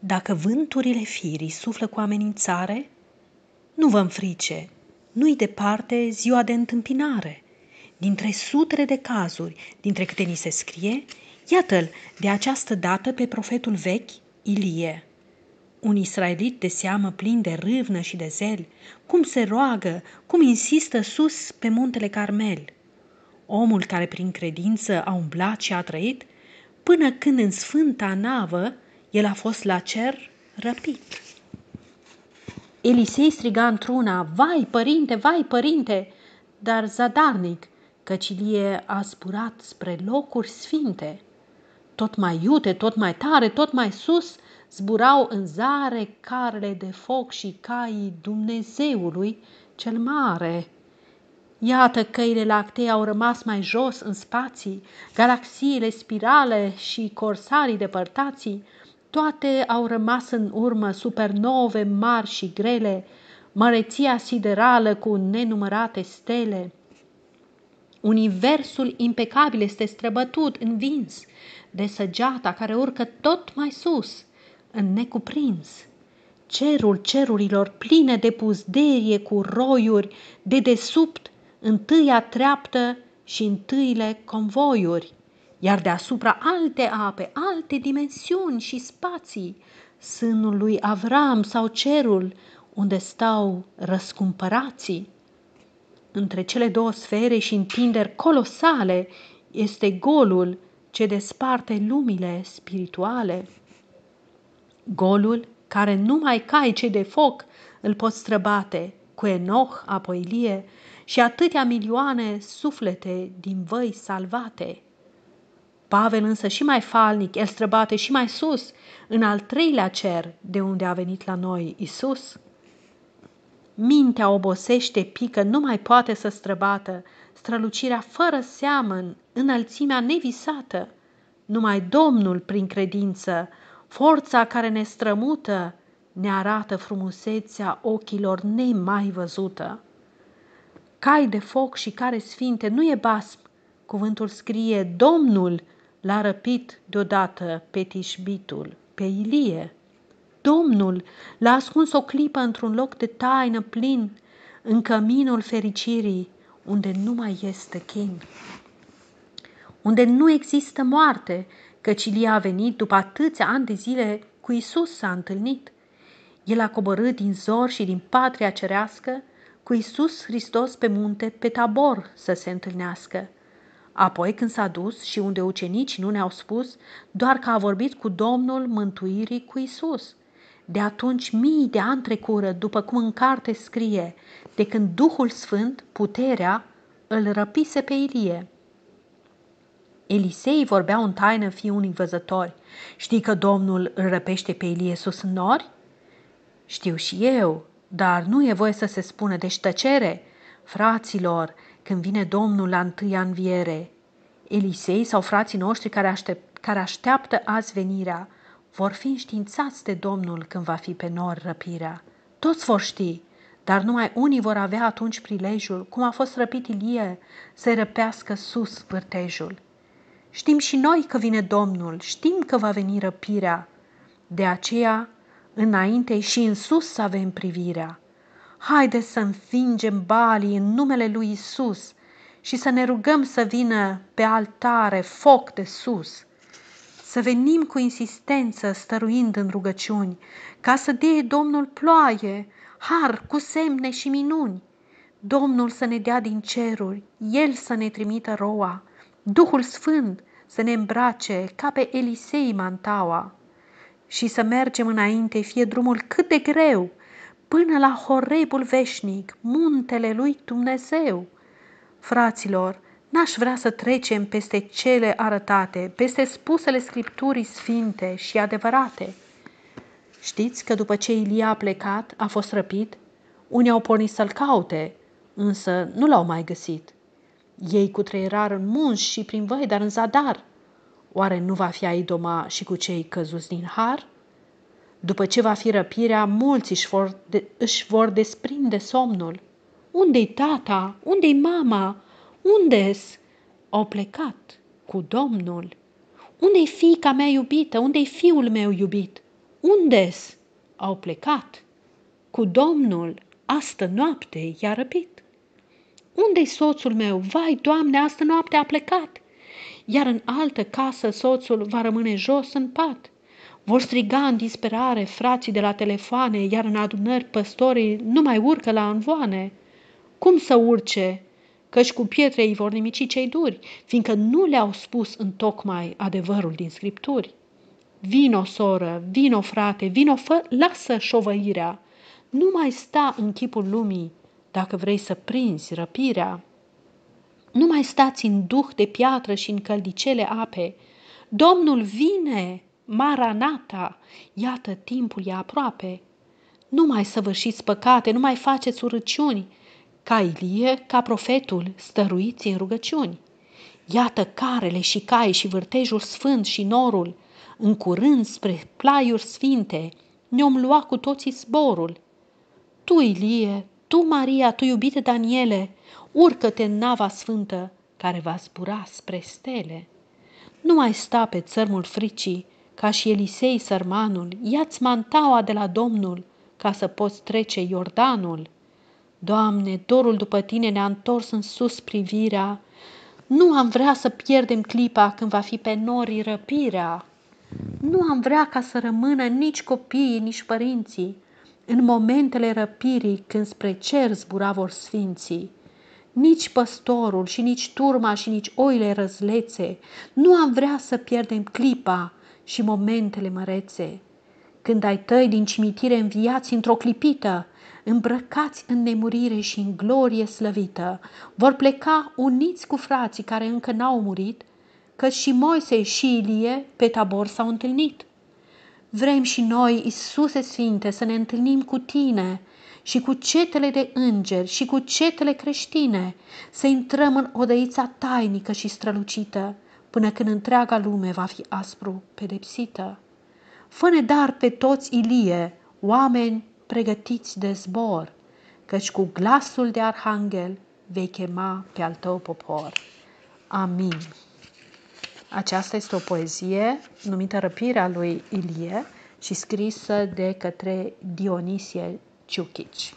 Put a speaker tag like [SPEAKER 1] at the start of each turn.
[SPEAKER 1] Dacă vânturile firii suflă cu amenințare, nu vă înfrice, nu-i departe ziua de întâmpinare. Dintre sutele de cazuri, dintre câte ni se scrie, iată-l de această dată pe profetul vechi, Ilie. Un israelit de seamă plin de râvnă și de zel, cum se roagă, cum insistă sus pe muntele Carmel. Omul care prin credință a umblat și a trăit, până când în sfânta navă el a fost la cer răpit. Elisei striga într-una, vai părinte, dar zadarnic, căci Ilie a zburat spre locuri sfinte. Tot mai iute, tot mai tare, tot mai sus, zburau în zare carele de foc și caii Dumnezeului cel mare. Iată căile lactee au rămas mai jos în spații, galaxiile spirale și corsarii depărtații, toate au rămas în urmă, supernove mari și grele, măreția siderală cu nenumărate stele. Universul impecabil este străbătut, învins de săgeata care urcă tot mai sus, în necuprins. Cerul cerurilor pline de puzderie cu roiuri, de desubt întâia treaptă și întâile convoiuri, iar deasupra alte ape, alte dimensiuni și spații, sânul lui Avram sau cerul unde stau răscumpărații. Între cele două sfere și întinderi colosale este golul ce desparte lumile spirituale. Golul care numai cai cei de foc îl pot străbate, cu Enoch, apoi Ilie și atâtea milioane suflete din văi salvate. Pavel însă și mai falnic, el străbate și mai sus, în al treilea cer, de unde a venit la noi Isus. Mintea obosește, pică, nu mai poate să străbată, strălucirea fără seamăn, înălțimea nevisată. Numai Domnul prin credință, forța care ne strămută, ne arată frumusețea ochilor nemai văzută. Cai de foc și care sfinte, nu e basm, cuvântul scrie, Domnul l-a răpit deodată pe Tișbitul, pe Ilie. Domnul l-a ascuns o clipă într-un loc de taină plin, în căminul fericirii, unde nu mai este chin. Unde nu există moarte, căci Ilie a venit după atâția ani de zile cu Isus s-a întâlnit. El a coborât din zor și din patria cerească cu Isus Hristos pe munte, pe Tabor să se întâlnească. Apoi când s-a dus și unde ucenicii nu ne-au spus, doar că a vorbit cu Domnul mântuirii cu Isus. De atunci mii de ani trecură, după cum în carte scrie, de când Duhul Sfânt, puterea, îl răpise pe Ilie. Elisei vorbea în taină fiii unui văzători. Știi că Domnul îl răpește pe Ilie sus în nori? Știu și eu, dar nu e voie să se spună, deci tăcere. Fraților, când vine Domnul la întâia înviere, Elisei sau frații noștri care așteaptă azi venirea, vor fi înștiințați de Domnul când va fi pe nori răpirea. Toți vor ști, dar numai unii vor avea atunci prilejul, cum a fost răpit Ilie, să-i răpească sus vârtejul. Știm și noi că vine Domnul, știm că va veni răpirea. De aceea, înainte și în sus să avem privirea. Haideți să înfingem balii în numele lui Isus și să ne rugăm să vină pe altare foc de sus. Să venim cu insistență stăruind în rugăciuni, ca să dea Domnul ploaie, har cu semne și minuni. Domnul să ne dea din ceruri, El să ne trimită roa, Duhul Sfânt să ne îmbrace ca pe Elisei mantaua și să mergem înainte, fie drumul cât de greu, până la Horebul veșnic, muntele lui Dumnezeu. Fraților, n-aș vrea să trecem peste cele arătate, peste spusele Scripturii sfinte și adevărate. Știți că după ce Ilie a plecat, a fost răpit, unii au pornit să-l caute, însă nu l-au mai găsit. Ei cutreierară în munți și prin văi, dar în zadar. Oare nu va fi aidoma și cu cei căzuți din har? După ce va fi răpirea, mulți își vor desprinde somnul. Unde-i tata? Unde-i mama? Unde-s? Au plecat cu Domnul. Unde-i fiica mea iubită? Unde-i fiul meu iubit? Unde-s? Au plecat. Cu Domnul, astă noapte i-a răpit. Unde-i soțul meu? Vai, Doamne, astă noapte a plecat. Iar în altă casă soțul va rămâne jos în pat. Vor striga în disperare frații de la telefoane, iar în adunări păstorii nu mai urcă la învoane. Cum să urce? Căci cu pietre îi vor nimici cei duri, fiindcă nu le-au spus întocmai adevărul din Scripturi. Vino, soră, vino, frate, vino, lasă șovăirea. Nu mai sta în chipul lumii dacă vrei să prinzi răpirea. Nu mai stați în duh de piatră și în căldicele ape. Domnul vine, Maranata, iată timpul e aproape. Nu mai săvârșiți păcate, nu mai faceți urăciuni. Ca Ilie, ca profetul, stăruiți în rugăciuni. Iată carele și cai și vârtejul sfânt și norul. În curând spre plaiuri sfinte ne-om lua cu toții zborul. Tu, Ilie, tu, Maria, tu, iubite Daniele, urcă-te în nava sfântă care va zbura spre stele. Nu mai sta pe țărmul fricii, ca și Elisei sărmanul, ia-ți mantaua de la Domnul, ca să poți trece Iordanul. Doamne, dorul după tine ne-a întors în sus privirea, nu am vrea să pierdem clipa când va fi pe nori răpirea. Nu am vrea ca să rămână nici copiii, nici părinții, în momentele răpirii când spre cer zbura vor sfinții. Nici păstorul și nici turma și nici oile răzlețe, nu am vrea să pierdem clipa și momentele mărețe. Când ai tăi din cimitire înviați într-o clipită, îmbrăcați în nemurire și în glorie slăvită, vor pleca uniți cu frații care încă n-au murit, căci și Moise și Ilie pe Tabor s-au întâlnit. Vrem și noi, Iisuse Sfinte, să ne întâlnim cu tine și cu cetele de îngeri și cu cetele creștine, să intrăm în odăița tainică și strălucită, până când întreaga lume va fi aspru pedepsită. Fă-ne dar pe toți, Ilie, oameni pregătiți de zbor, căci cu glasul de arhanghel vei chema pe al tău popor. Amin. Aceasta este o poezie numită Răpirea lui Ilie și scrisă de către Dionisie Ciuchici.